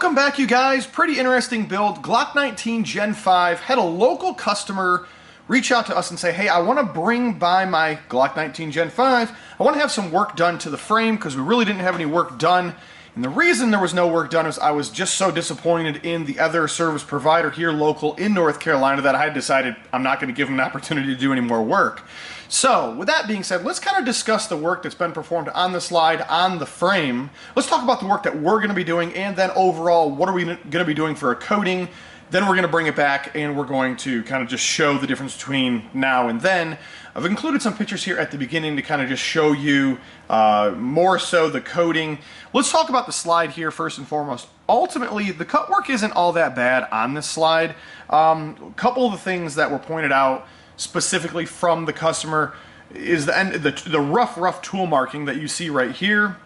Welcome back, you guys. Pretty interesting build. Glock 19 Gen 5. Had a local customer reach out to us and say, hey, I want to bring by my Glock 19 Gen 5. I want to have some work done to the frame because we really didn't have any work done. And the reason there was no work done is I was just so disappointed in the other service provider here local in North Carolina that I had decided I'm not going to give them an opportunity to do any more work. So with that being said, let's kind of discuss the work that's been performed on the slide, on the frame. Let's talk about the work that we're going to be doing, and then overall, what are we going to be doing for a coating. Then we're going to bring it back and we're going to kind of just show the difference between now and then. I've included some pictures here at the beginning to kind of just show you more so the coating. Let's talk about the slide here first and foremost. Ultimately, the cut work isn't all that bad on this slide. A couple of the things that were pointed out specifically from the customer is the rough tool marking that you see right here.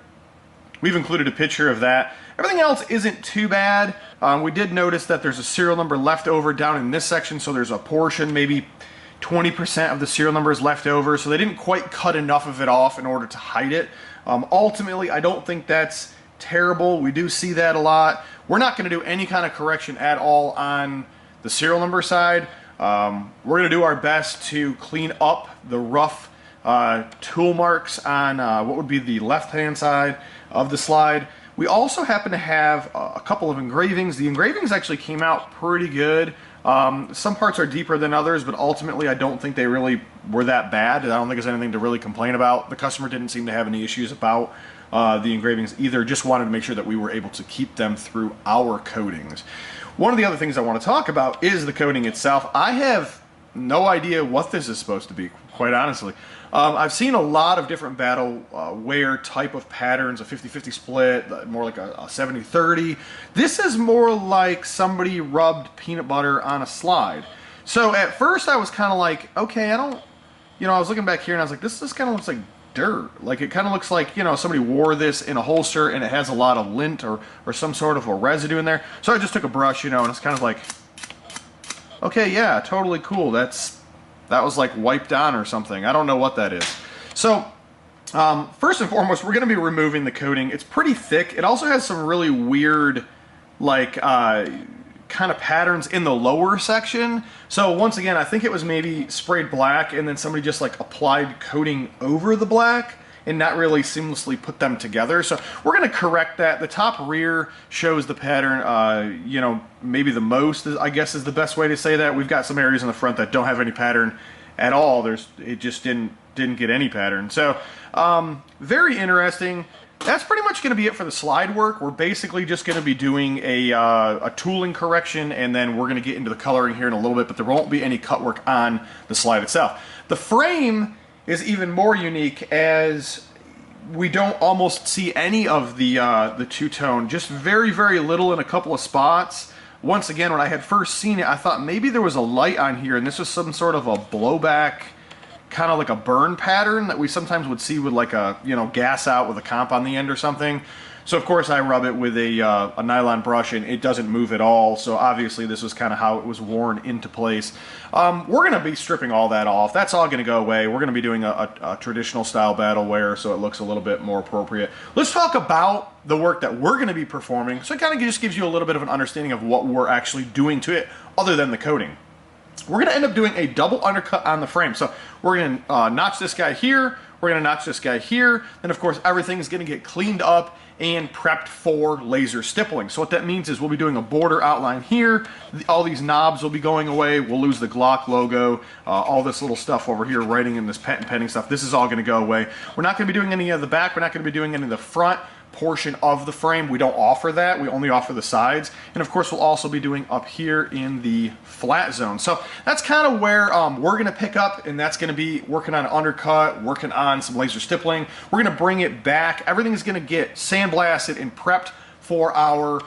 We've included a picture of that. Everything else isn't too bad. We did notice that there's a serial number left over down in this section, so there's a portion, maybe 20% of the serial number is left over, so they didn't quite cut enough of it off in order to hide it. Ultimately, I don't think that's terrible. We do see that a lot. We're not going to do any kind of correction at all on the serial number side. We're going to do our best to clean up the rough tool marks on what would be the left-hand side of the slide. We also happen to have a couple of engravings. The engravings actually came out pretty good. Some parts are deeper than others, but ultimately I don't think they really were that bad. I don't think there's anything to really complain about. The customer didn't seem to have any issues about the engravings either, just wanted to make sure that we were able to keep them through our coatings. One of the other things I want to talk about is the coating itself. I have no idea what this is supposed to be, quite honestly. I've seen a lot of different battle wear type of patterns, a 50-50 split, more like a 70-30. This is more like somebody rubbed peanut butter on a slide. So at first I was kind of like, okay, I was looking back here and I was like, this kind of looks like dirt. Like it kind of looks like, somebody wore this in a holster and it has a lot of lint or some sort of a residue in there. So I just took a brush, and it's kind of like, okay, yeah, totally cool. That was like wiped on or something. I don't know what that is. So first and foremost, we're going to be removing the coating. It's pretty thick. It also has some really weird kind of patterns in the lower section. So once again, I think it was maybe sprayed black and then somebody just like applied coating over the black and not really seamlessly put them together. So we're going to correct that. The top rear shows the pattern, maybe the most, I guess is the best way to say that. We've got some areas in the front that don't have any pattern at all. It just didn't get any pattern. So very interesting. That's pretty much going to be it for the slide work. We're basically just going to be doing a tooling correction, and then we're going to get into the coloring here in a little bit, but there won't be any cut work on the slide itself. The frame is even more unique, as we don't almost see any of the two-tone, just very little in a couple of spots. Once again, when I had first seen it, I thought maybe there was a light on here and this was some sort of a blowback, kind of like a burn pattern that we sometimes would see with like a gas out with a comp on the end or something. So of course I rub it with a nylon brush and it doesn't move at all. So obviously this was kind of how it was worn into place. We're going to be stripping all that off. That's all going to go away. We're going to be doing a traditional style battle wear, so it looks a little bit more appropriate. Let's talk about the work that we're going to be performing. So it kind of just gives you a little bit of an understanding of what we're actually doing to it other than the coating. We're going to end up doing a double undercut on the frame. So we're going to notch this guy here. We're going to notch this guy here. Then of course everything's going to get cleaned up and prepped for laser stippling. So what that means is we'll be doing a border outline here. All these knobs will be going away. We'll lose the Glock logo, all this little stuff over here, writing in this patent pending stuff. This is all going to go away. We're not going to be doing any of the back. We're not going to be doing any of the front portion of the frame. We don't offer that. We only offer the sides. And of course, we'll also be doing up here in the flat zone. So that's kind of where we're going to pick up, and that's going to be working on an undercut, working on some laser stippling. We're going to bring it back. Everything's going to get sandblasted and prepped for our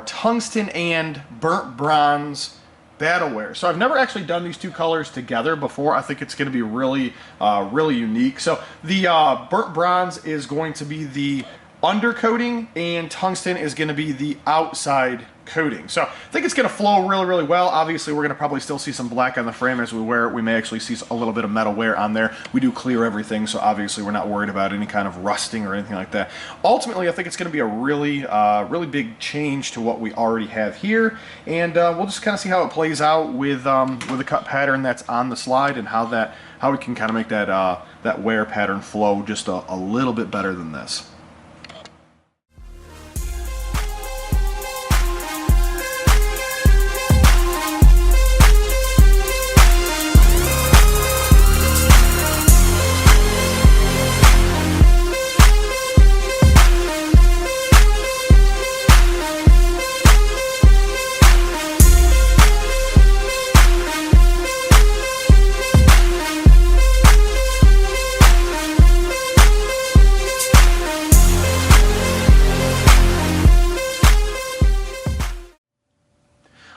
tungsten and burnt bronze battle wear. So I've never actually done these two colors together before. I think it's going to be really unique. So the burnt bronze is going to be the undercoating and tungsten is going to be the outside coating. So I think it's going to flow really, really well. Obviously, we're going to probably still see some black on the frame as we wear it. We may actually see a little bit of metal wear on there. We do clear everything, so obviously we're not worried about any kind of rusting or anything like that. Ultimately, I think it's going to be a really, really big change to what we already have here, and we'll just kind of see how it plays out with the cut pattern that's on the slide and how we can kind of make that that wear pattern flow just a little bit better than this.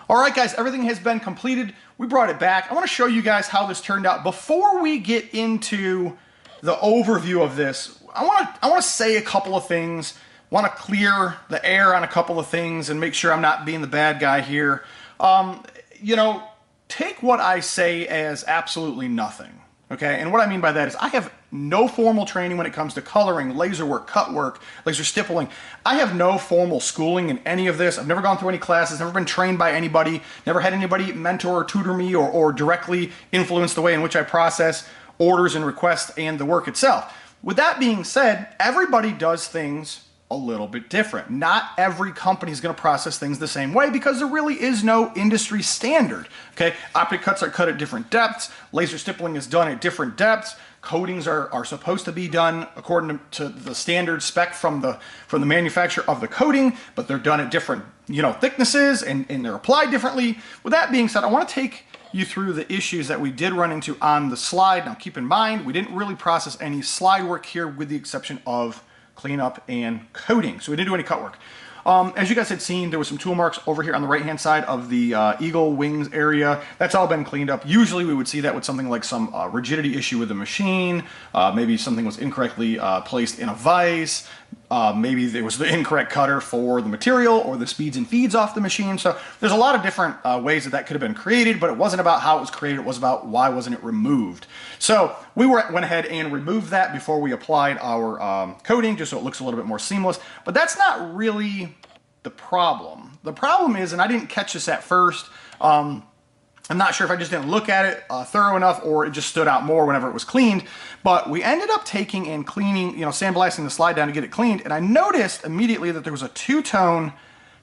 Alright guys, everything has been completed. We brought it back. I want to show you guys how this turned out. Before we get into the overview of this, I want to say a couple of things. I want to clear the air on a couple of things and make sure I'm not being the bad guy here. You know, take what I say as absolutely nothing. Okay, and what I mean by that is I have no formal training when it comes to coloring, laser work, cut work, laser stippling. I have no formal schooling in any of this. I've never gone through any classes, never been trained by anybody, never had anybody mentor or tutor me or directly influence the way in which I process orders and requests and the work itself. With that being said, everybody does things a little bit different. Not every company is going to process things the same way because there really is no industry standard. Okay, optic cuts are cut at different depths. Laser stippling is done at different depths. Coatings are supposed to be done according to the standard spec from the manufacturer of the coating, but they're done at different thicknesses and they're applied differently. With that being said, I want to take you through the issues that we did run into on the slide. Now keep in mind, we didn't really process any slide work here with the exception of cleanup and coating. So we didn't do any cut work. As you guys had seen, there was some tool marks over here on the right-hand side of the eagle wings area. That's all been cleaned up. Usually we would see that with something like some rigidity issue with the machine. Maybe something was incorrectly placed in a vise. Maybe there was the incorrect cutter for the material or the speeds and feeds off the machine. So there's a lot of different ways that could have been created, but it wasn't about how it was created. It was about why wasn't it removed. So we went ahead and removed that before we applied our coating, just so it looks a little bit more seamless. But that's not really the problem. The problem is, and I didn't catch this at first, I'm not sure if I just didn't look at it thorough enough or it just stood out more whenever it was cleaned, but we ended up taking and cleaning, sandblasting the slide down to get it cleaned, and I noticed immediately that there was a two-tone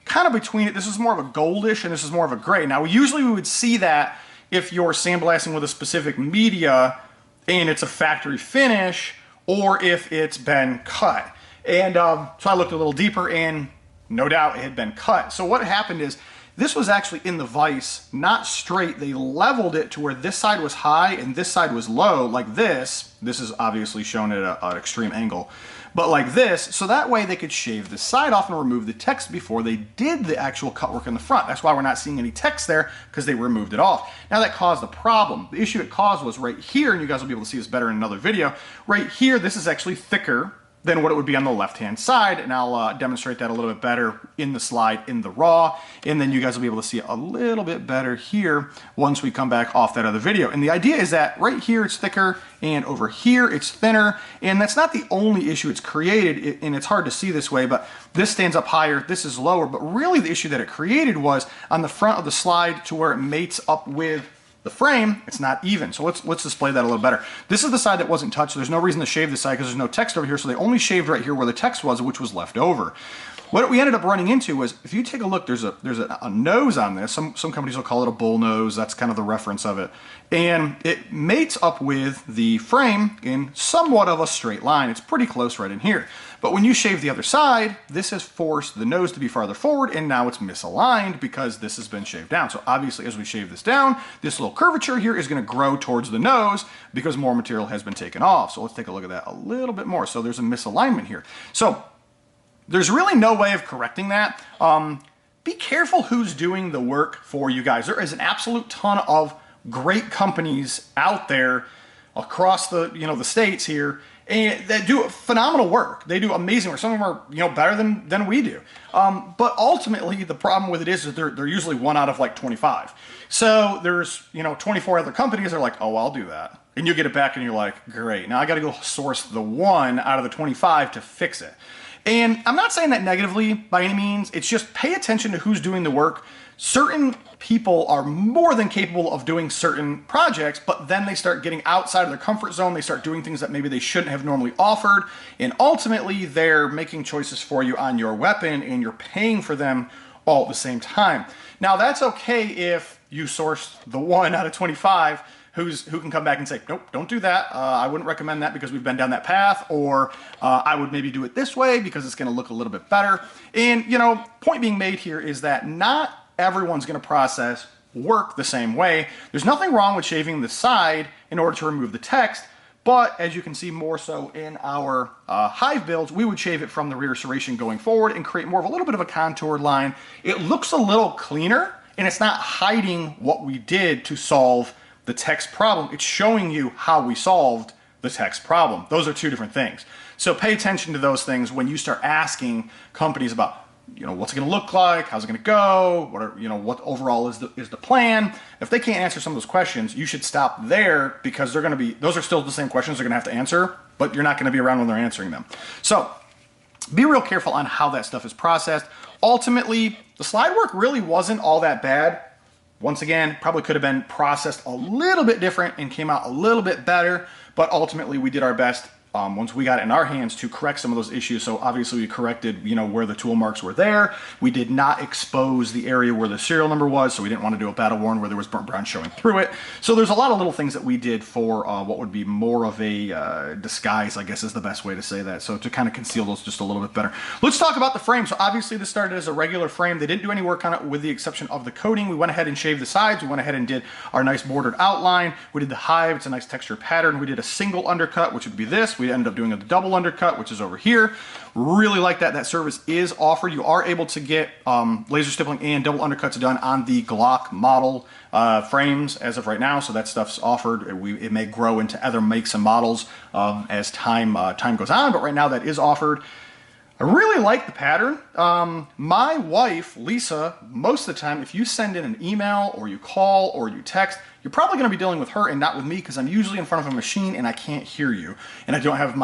kind of between it. This is more of a goldish and this is more of a gray. Now, usually we would see that if you're sandblasting with a specific media and it's a factory finish or if it's been cut. And so I looked a little deeper and no doubt it had been cut. So what happened is, this was actually in the vise, not straight. They leveled it to where this side was high and this side was low, like this. This is obviously shown at an extreme angle, but like this, so that way they could shave the side off and remove the text before they did the actual cut work in the front. That's why we're not seeing any text there, because they removed it off. Now that caused a problem. The issue it caused was right here, and you guys will be able to see this better in another video. Right here, this is actually thicker than what it would be on the left-hand side, and I'll demonstrate that a little bit better in the slide in the raw, and then you guys will be able to see it a little bit better here once we come back off that other video. And the idea is that right here it's thicker, and over here it's thinner, and that's not the only issue it's created, and it's hard to see this way, but this stands up higher, this is lower, but really the issue that it created was on the front of the slide to where it mates up with the frame, it's not even. So let's display that a little better. This is the side that wasn't touched. There's no reason to shave this side because there's no text over here, so they only shaved right here where the text was, which was left over. What we ended up running into was, if you take a look, there's a nose on this. Some companies will call it a bull nose. That's kind of the reference of it. And it mates up with the frame in somewhat of a straight line. It's pretty close right in here. But when you shave the other side, this has forced the nose to be farther forward, and now it's misaligned because this has been shaved down. So obviously, as we shave this down, this little curvature here is going to grow towards the nose because more material has been taken off. So let's take a look at that a little bit more. So there's a misalignment here. So there's really no way of correcting that. Be careful who's doing the work for you guys. There is an absolute ton of great companies out there. across the, the states here, and that do phenomenal work. They do amazing work. Some of them are, better than we do. But ultimately, the problem with it is that they're usually 1 out of like 25. So there's, 24 other companies that are like, oh, I'll do that. And you get it back and you're like, great. Now I got to go source the 1 out of the 25 to fix it. And I'm not saying that negatively by any means. It's just pay attention to who's doing the work. Certain people are more than capable of doing certain projects, but then they start getting outside of their comfort zone. They start doing things that maybe they shouldn't have normally offered. And ultimately, they're making choices for you on your weapon, and you're paying for them all at the same time. Now, that's okay if you source the 1 out of 25 who can come back and say, nope, don't do that. I wouldn't recommend that because we've been down that path, or I would maybe do it this way because it's going to look a little bit better. And, point being made here is that not everyone's going to process work the same way. There's nothing wrong with shaving the side in order to remove the text, but as you can see more so in our Hive builds, we would shave it from the rear serration going forward and create more of a little bit of a contoured line. It looks a little cleaner, and it's not hiding what we did to solve the text problem. It's showing you how we solved the text problem. Those are two different things. So pay attention to those things when you start asking companies about, what's it going to look like? How's it going to go? What overall is the plan? If they can't answer some of those questions, you should stop there, because those are still the same questions they're going to have to answer, but you're not going to be around when they're answering them. So be real careful on how that stuff is processed. Ultimately, the slide work really wasn't all that bad. Once again, probably could have been processed a little bit different and came out a little bit better, but ultimately we did our best once we got it in our hands to correct some of those issues. So obviously we corrected, where the tool marks were there. We did not expose the area where the serial number was, so we didn't want to do a battle worn where there was burnt brown showing through it. So there's a lot of little things that we did for what would be more of a disguise, I guess is the best way to say that. So to kind of conceal those just a little bit better. Let's talk about the frame. So obviously this started as a regular frame. They didn't do any work on it with the exception of the coating. We went ahead and shaved the sides. We went ahead and did our nice bordered outline. We did the hive. It's a nice texture pattern. We did a single undercut, which would be this. We ended up doing a double undercut, which is over here. Really like that. That service is offered. You are able to get laser stippling and double undercuts done on the Glock model frames as of right now. So that stuff's offered. It may grow into other makes and models as time goes on, but right now that is offered. I really like the pattern. My wife, Lisa, most of the time, if you send in an email or you call or you text, you're probably going to be dealing with her and not with me, because I'm usually in front of a machine and I can't hear you, and I don't have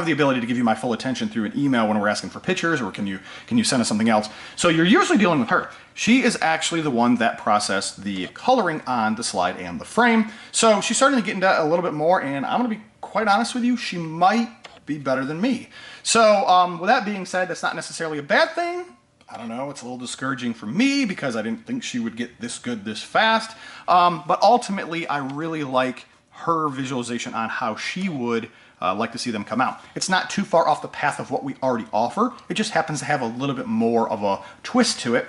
the ability to give you my full attention through an email when we're asking for pictures, or can you send us something else. So you're usually dealing with her. She is actually the one that processed the coloring on the slide and the frame. So she's starting to get into that a little bit more, and I'm going to be quite honest with you, she might be better than me. So with that being said, that's not necessarily a bad thing. I don't know, it's a little discouraging for me because I didn't think she would get this good this fast. But ultimately, I really like her visualization on how she would like to see them come out. It's not too far off the path of what we already offer. It just happens to have a little bit more of a twist to it.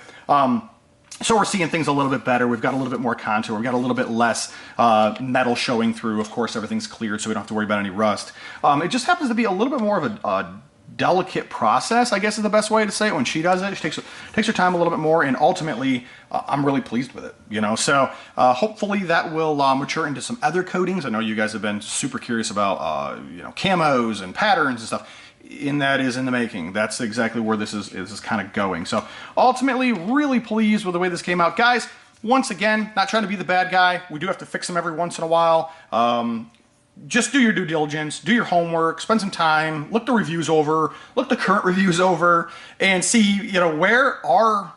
So we're seeing things a little bit better. We've got a little bit more contour. We've got a little bit less metal showing through. Of course, everything's cleared, so we don't have to worry about any rust. It just happens to be a little bit more of a delicate process, I guess is the best way to say it. When she does it, she takes her time a little bit more, and ultimately, I'm really pleased with it. So hopefully that will mature into some other coatings. I know you guys have been super curious about camos and patterns and stuff. And that is in the making. That's exactly where this is kind of going. So ultimately, really pleased with the way this came out. Guys, once again, not trying to be the bad guy. We do have to fix them every once in a while. Just do your due diligence, do your homework, spend some time, look the reviews over, look the current reviews over, and see, where are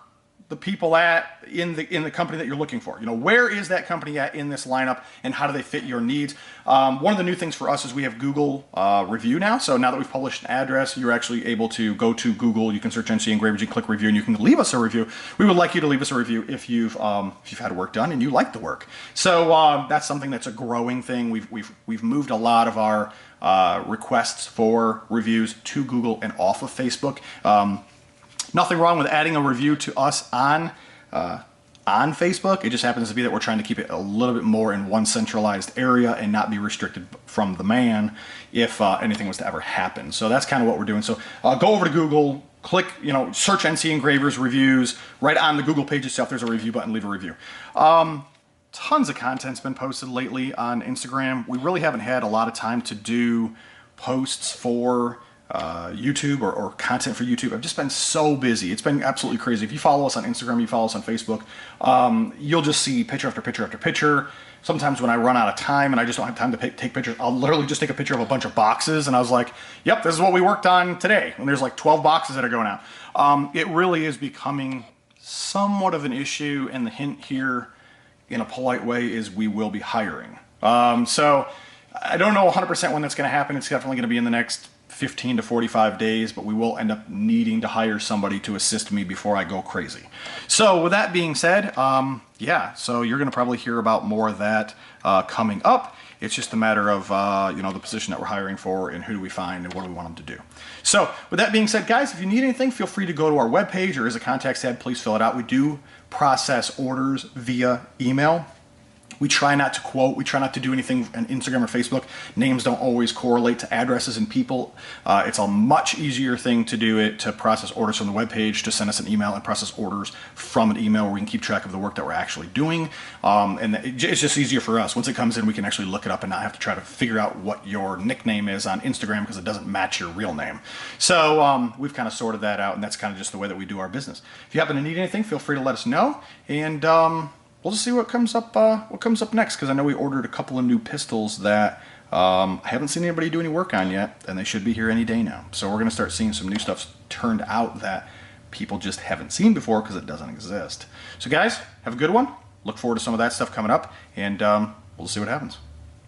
the people at in the company that you're looking for. Where is that company at in this lineup, and how do they fit your needs? One of the new things for us is we have Google review now. So now that we've published an address, you're actually able to go to Google. You can search NCEngravers, you click review, and you can leave us a review. We would like you to leave us a review if you've had work done and you like the work. So that's something that's a growing thing. We've moved a lot of our requests for reviews to Google and off of Facebook. Nothing wrong with adding a review to us on Facebook. It just happens to be that we're trying to keep it a little bit more in one centralized area and not be restricted from the man if anything was to ever happen. So that's kind of what we're doing. So go over to Google, click, search NCEngravers reviews. Right on the Google page itself, there's a review button, leave a review. tons of content's been posted lately on Instagram. We really haven't had a lot of time to do posts for YouTube or content for YouTube. I've just been so busy. It's been absolutely crazy. If you follow us on Instagram, you follow us on Facebook, you'll just see picture after picture after picture. Sometimes when I run out of time and I just don't have time to take pictures, I'll literally just take a picture of a bunch of boxes, and I was like, yep, this is what we worked on today. And there's like 12 boxes that are going out. It really is becoming somewhat of an issue, and the hint here in a polite way is we will be hiring. So I don't know 100% when that's going to happen. It's definitely going to be in the next 15 to 45 days, but we will end up needing to hire somebody to assist me before I go crazy. So with that being said, yeah, so you're going to probably hear about more of that coming up. It's just a matter of the position that we're hiring for and who do we find and what do we want them to do. So with that being said, guys, if you need anything, feel free to go to our webpage, or is a contact tab, please fill it out. We do process orders via email. We try not to quote, we try not to do anything on Instagram or Facebook. Names don't always correlate to addresses and people. It's a much easier thing to do it, to process orders from the webpage, to send us an email and process orders from an email where we can keep track of the work that we're actually doing. And it's just easier for us. Once it comes in, we can actually look it up and not have to try to figure out what your nickname is on Instagram because it doesn't match your real name. So we've kind of sorted that out, and that's kind of just the way that we do our business. If you happen to need anything, feel free to let us know. And we'll just see what comes up next, because I know we ordered a couple of new pistols that I haven't seen anybody do any work on yet, and they should be here any day now. So we're going to start seeing some new stuff turned out that people just haven't seen before because it doesn't exist. So guys, have a good one. Look forward to some of that stuff coming up, and we'll see what happens.